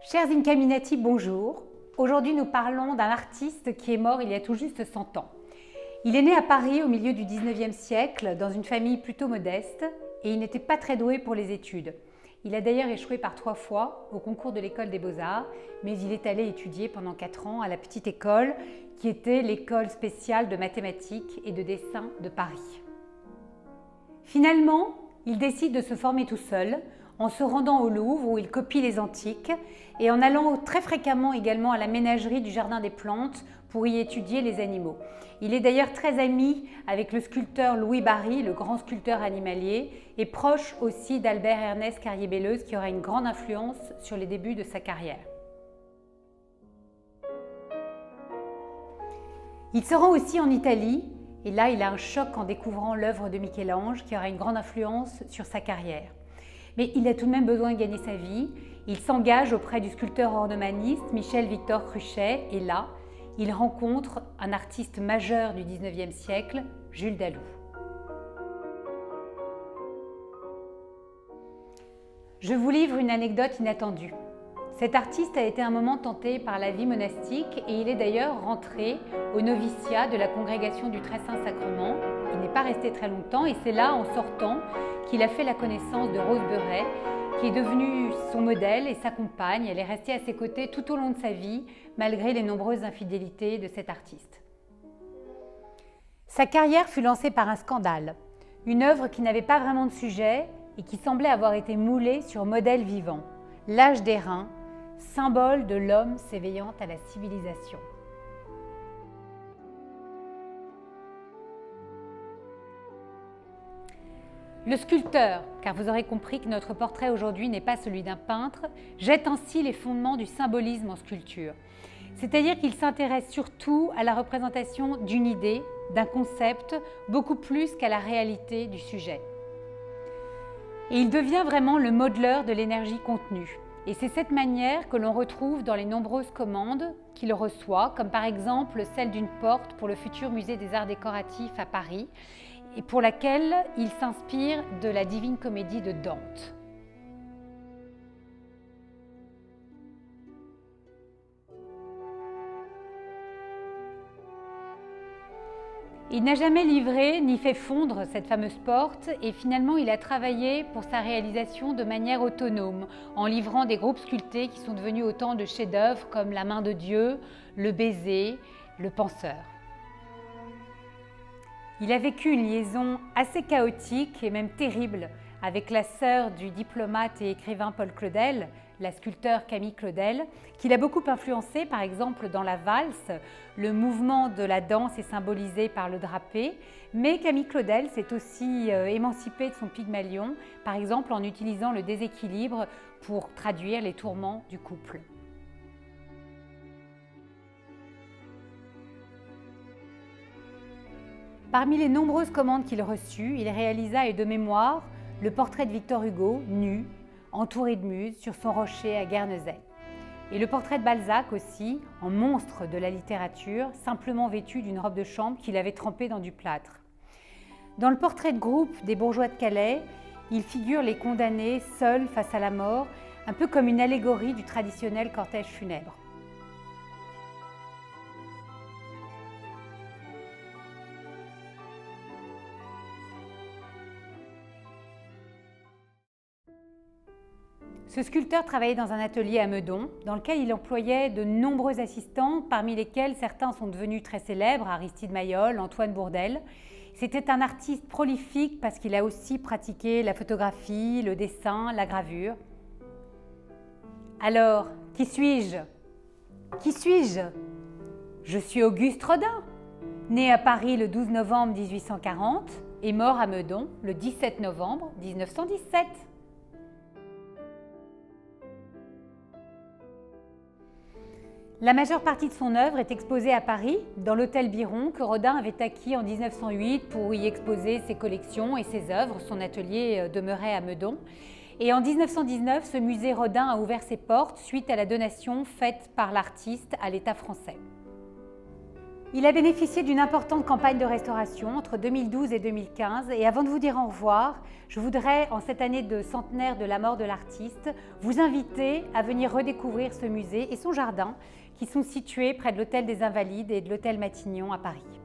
Chers Incaminati, bonjour. Aujourd'hui, nous parlons d'un artiste qui est mort il y a tout juste 100 ans. Il est né à Paris au milieu du 19e siècle, dans une famille plutôt modeste, et il n'était pas très doué pour les études. Il a d'ailleurs échoué par 3 fois au concours de l'école des Beaux-Arts, mais il est allé étudier pendant 4 ans à la petite école, qui était l'école spéciale de mathématiques et de dessin de Paris. Finalement, il décide de se former tout seul, en se rendant au Louvre où il copie les antiques et en allant très fréquemment également à la ménagerie du Jardin des Plantes pour y étudier les animaux. Il est d'ailleurs très ami avec le sculpteur Louis Barye, le grand sculpteur animalier, et proche aussi d'Albert-Ernest Carrier-Belleuse qui aura une grande influence sur les débuts de sa carrière. Il se rend aussi en Italie et là il a un choc en découvrant l'œuvre de Michel-Ange qui aura une grande influence sur sa carrière. Mais il a tout de même besoin de gagner sa vie. Il s'engage auprès du sculpteur ornemaniste Michel-Victor Cruchet et là, il rencontre un artiste majeur du 19e siècle, Jules Dalou. Je vous livre une anecdote inattendue. Cet artiste a été un moment tenté par la vie monastique et il est d'ailleurs rentré au noviciat de la congrégation du Très Saint Sacrement. Il n'est pas resté très longtemps et c'est là, en sortant, qu'il a fait la connaissance de Rose Beuret, qui est devenue son modèle et sa compagne. Elle est restée à ses côtés tout au long de sa vie, malgré les nombreuses infidélités de cet artiste. Sa carrière fut lancée par un scandale, une œuvre qui n'avait pas vraiment de sujet et qui semblait avoir été moulée sur modèle vivant, l'âge d'airain, symbole de l'homme s'éveillant à la civilisation. Le sculpteur, car vous aurez compris que notre portrait aujourd'hui n'est pas celui d'un peintre, jette ainsi les fondements du symbolisme en sculpture. C'est-à-dire qu'il s'intéresse surtout à la représentation d'une idée, d'un concept, beaucoup plus qu'à la réalité du sujet. Et il devient vraiment le modeleur de l'énergie contenue. Et c'est cette manière que l'on retrouve dans les nombreuses commandes qu'il reçoit, comme par exemple celle d'une porte pour le futur musée des arts décoratifs à Paris, et pour laquelle il s'inspire de la Divine Comédie de Dante. Il n'a jamais livré ni fait fondre cette fameuse porte et finalement il a travaillé pour sa réalisation de manière autonome, en livrant des groupes sculptés qui sont devenus autant de chefs-d'œuvre comme La Main de Dieu, Le Baiser, Le Penseur. Il a vécu une liaison assez chaotique et même terrible avec la sœur du diplomate et écrivain Paul Claudel, la sculpteure Camille Claudel, qui l'a beaucoup influencé, par exemple dans la valse. Le mouvement de la danse est symbolisé par le drapé, mais Camille Claudel s'est aussi émancipée de son Pygmalion, par exemple en utilisant le déséquilibre pour traduire les tourments du couple. Parmi les nombreuses commandes qu'il reçut, il réalisa, et de mémoire, le portrait de Victor Hugo, nu, entouré de muses, sur son rocher à Guernesey. Et le portrait de Balzac aussi, en monstre de la littérature, simplement vêtu d'une robe de chambre qu'il avait trempée dans du plâtre. Dans le portrait de groupe des bourgeois de Calais, il figure les condamnés seuls face à la mort, un peu comme une allégorie du traditionnel cortège funèbre. Ce sculpteur travaillait dans un atelier à Meudon, dans lequel il employait de nombreux assistants, parmi lesquels certains sont devenus très célèbres, Aristide Maillol, Antoine Bourdelle. C'était un artiste prolifique parce qu'il a aussi pratiqué la photographie, le dessin, la gravure. Alors, qui suis-je? Qui suis-je? Je suis Auguste Rodin, né à Paris le 12 novembre 1840 et mort à Meudon le 17 novembre 1917. La majeure partie de son œuvre est exposée à Paris, dans l'hôtel Biron, que Rodin avait acquis en 1908 pour y exposer ses collections et ses œuvres. Son atelier demeurait à Meudon. Et en 1919, ce musée Rodin a ouvert ses portes suite à la donation faite par l'artiste à l'État français. Il a bénéficié d'une importante campagne de restauration entre 2012 et 2015 et avant de vous dire au revoir, je voudrais, en cette année de centenaire de la mort de l'artiste, vous inviter à venir redécouvrir ce musée et son jardin qui sont situés près de l'Hôtel des Invalides et de l'Hôtel Matignon à Paris.